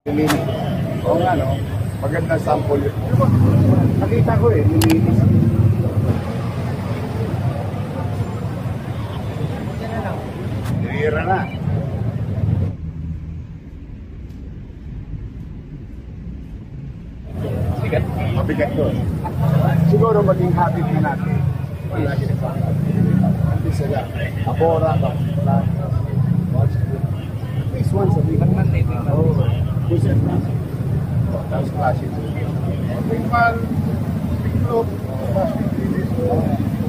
Nilinis. Oo nga, no? Maganda sample yun. Nakita ko eh, nilinis. Nilira na. Bigat. Mabigat doon. Siguro maging habit na natin. Lagi na pa. Hindi sila. Abora, bakla. At least once a week. Oo. Puset na. Tapos klase ito. Tingmal. Tingklop.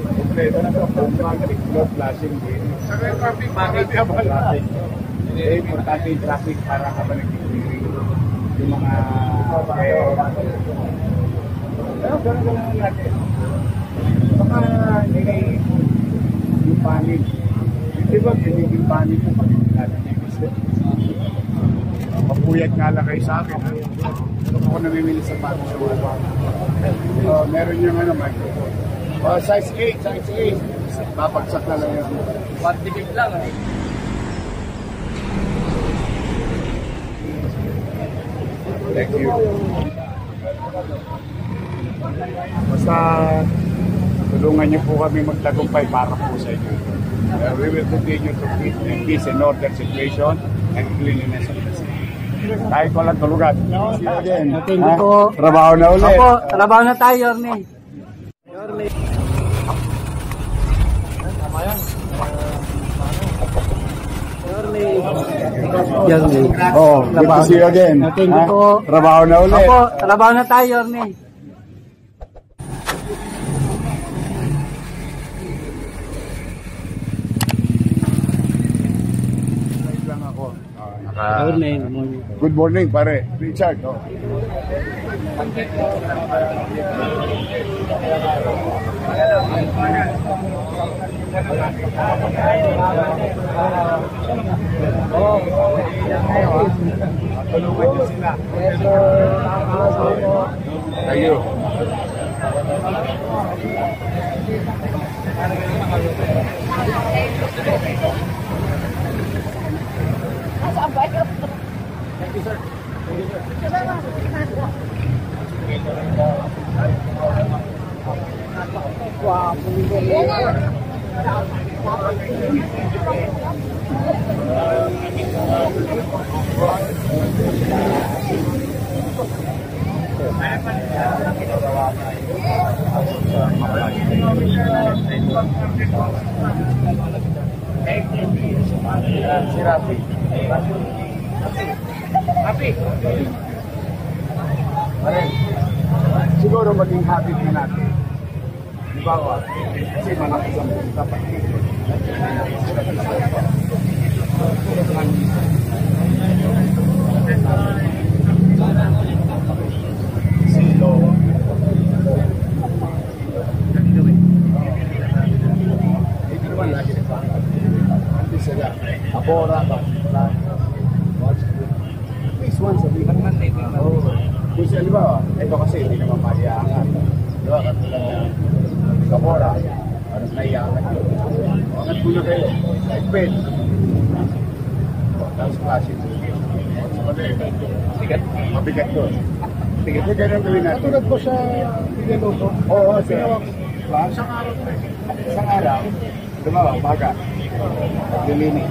Kompleto na ito. Tingklop, flashing din. Saka yung traffic. Bakit yung traffic? Hindi, importante yung traffic para kapag nag-clearing. Yung mga... Pero gano'n lang natin. Baka nilay yung panig. Hindi ba pinigil panig yung pag-ibig? Mapuyat nga lang kayo sa akin. Ako namimili sa panig sa uwa. Meron yung ano, microphone. Size 8, size 8. Papagsak na lang yun. Patigil lang. Thank you. Basta tulungan niyo po kami magtagumpay para po sa inyo. We will continue to keep the peace and order situation and cleanliness of the city. Kahit walang tulugan. See you again. Thank you po. Trabaho na ulit. Opo, trabaho na tayo, Yorme. Yorme. Yorme. Oh, good to see you again. Thank you po. Trabaho na ulit. Opo, trabaho na tayo, Yorme. Lang ako. Good morning. Good morning, pare. Richard, no? Tulungan niyo sila. Kayo. Thank you, sir. Si Rafi. Rafi. Siguro maging habit na natin. Di ba ba? Kasi malakas ang punta pa. Silo. Hindi naman lagi na pa. Hindi sila. Abora, bakla. At least once a week. Kasi di ba, ito kasi hindi naman maiangat. Di ba, katulad na Kabora, parang naiangat yun. Angat muna kayo, like bed. Tapos klase ito. Bigat. Mabigat doon. Bigat. Ito ganun gawin natin. Katulad ko sa Pineloto. Oo, isang araw. Isang araw. Dumawa, baga. Nilinis.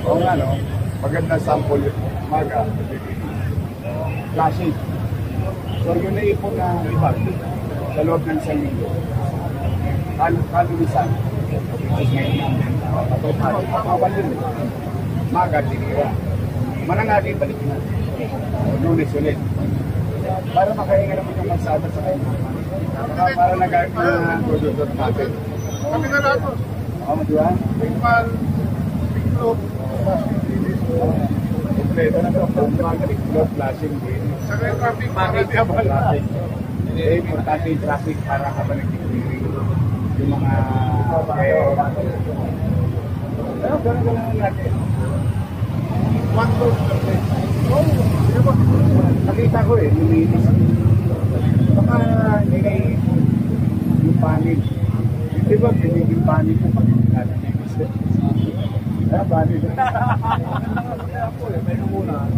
Oo nga, no? Maganda sample yun. Maga. Klase. So yung naipon na ibag sa loob ng isang linggo, kalulisan. Kapawal yun. Maga, tinira. Manangagi, balik na. Lunes ulit. Para makahinga naman yung magsada sa kayo. Para nag-art na producer natin. Kami na nato. Oo, di ba? Tingmal, tingklop, kompleto na ito. Tingklop, flashing din. Saka yung traffic. Bakit yung traffic? Hindi, importante yung traffic para kapag nag-clearing. Yung mga... Pero gano'n lang natin. One road. Nakita ko eh, nilinis. Baka nilay yung panig. Di ba, pinigil yung panig yung pag-ibig? Kaya panig. Kaya po eh, may muna.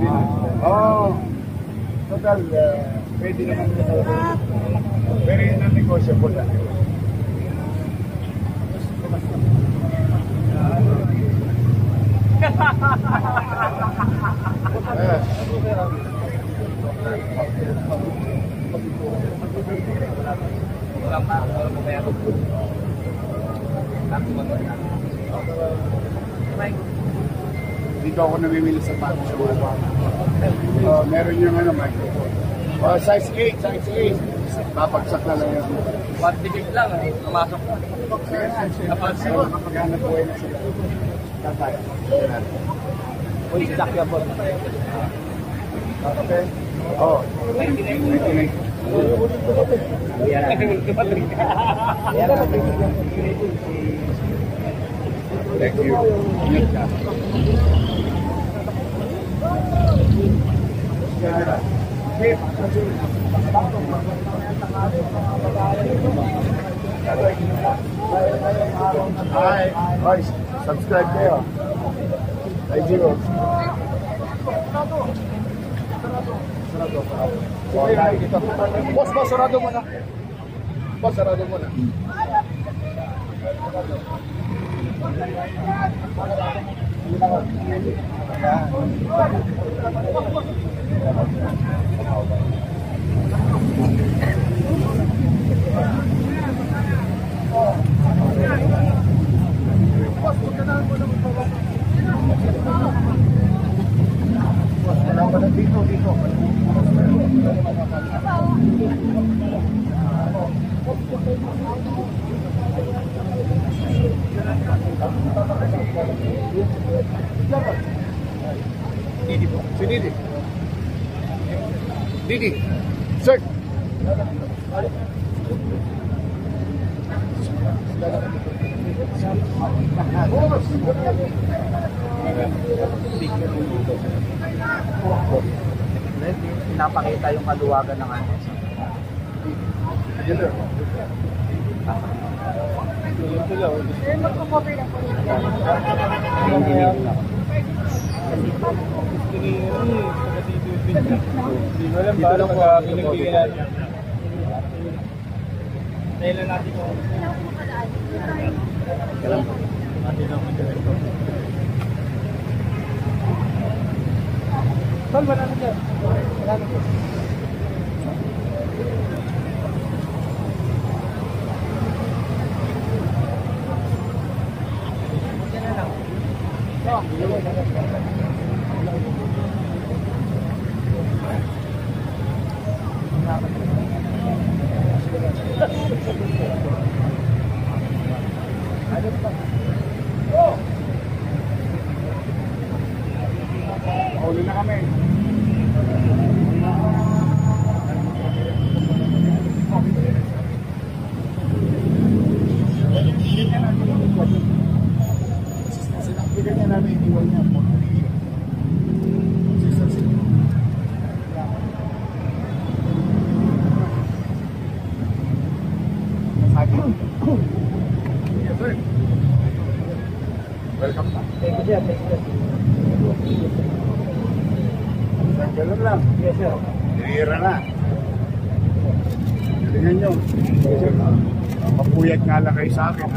Oo. Total, pwede naman ito. Very non-negotiable lang. Dito ako namimili sa pato sa mga. Meron yung ano, microphone. Size 8, size 8. Babagsak na lang yan. 1 ticket lang, pumasok na. Kapag-hanap buhay na sila. Tatay. Uy, si Dakya po. Okay. Oh, 99. Thank you. Ingat ka. Hi, subscribe kayo. Ay, Giro. Boss, sarado mo na. Boss, sarado mo na. Dito. Didi po. Si Didi. Didi. Sir. Pinapakita yung kaluwagan ng ano. Hindi ko alam paano ka pinagbigyan natin. Dahil lang natin ko. Saan ba natin dyan? Wala na po. Huli na kami. Sinakbigan niya namin, iwan niya po. Yes, sir. Welcome back. Thank you, sir. Ganun lang. Yes, sir. Hira na. Tingnan nyo. Mapuyat nga lang kayo sa akin.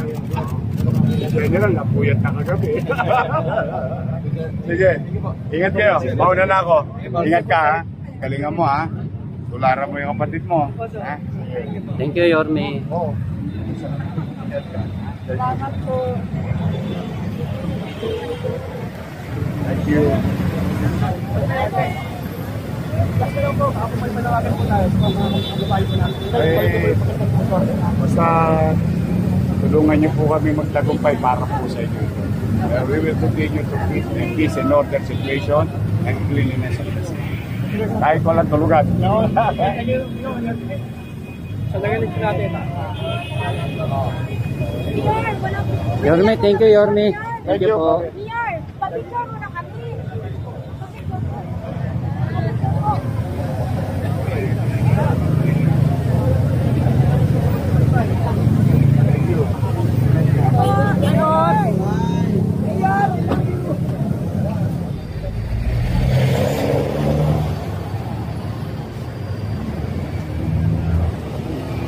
General, napuyat na kagabi. Sige. Ingat kayo. Mauna na ako. Ingat ka ha. Galingan mo ha. Tularan mo yung kapatid mo. Ha? Thank you, Yorme. Oo. Salamat po. Thank you. Kasi lang po, ako may manawagan po tayo sa mga lumayo po natin. Basta tulungan niyo po kami magtagumpay para po sa inyo. We will continue to keep a peace and order situation and cleanliness of the city. Kahit walang tulugan. Talaga nito natin. Yorme, thank you, Yorme. Thank you po. Mayor, pag-picture mo na kami.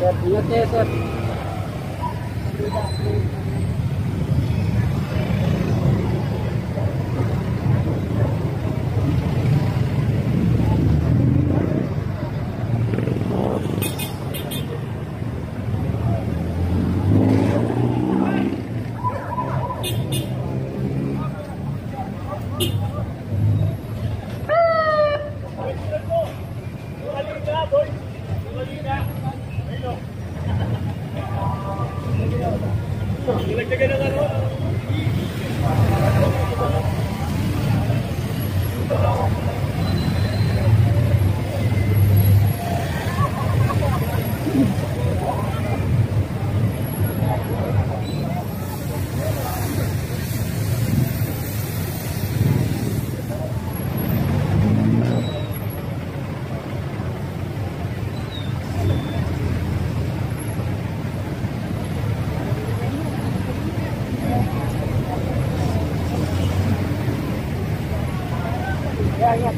Sir, ingat kayo, sir. Yan, yan.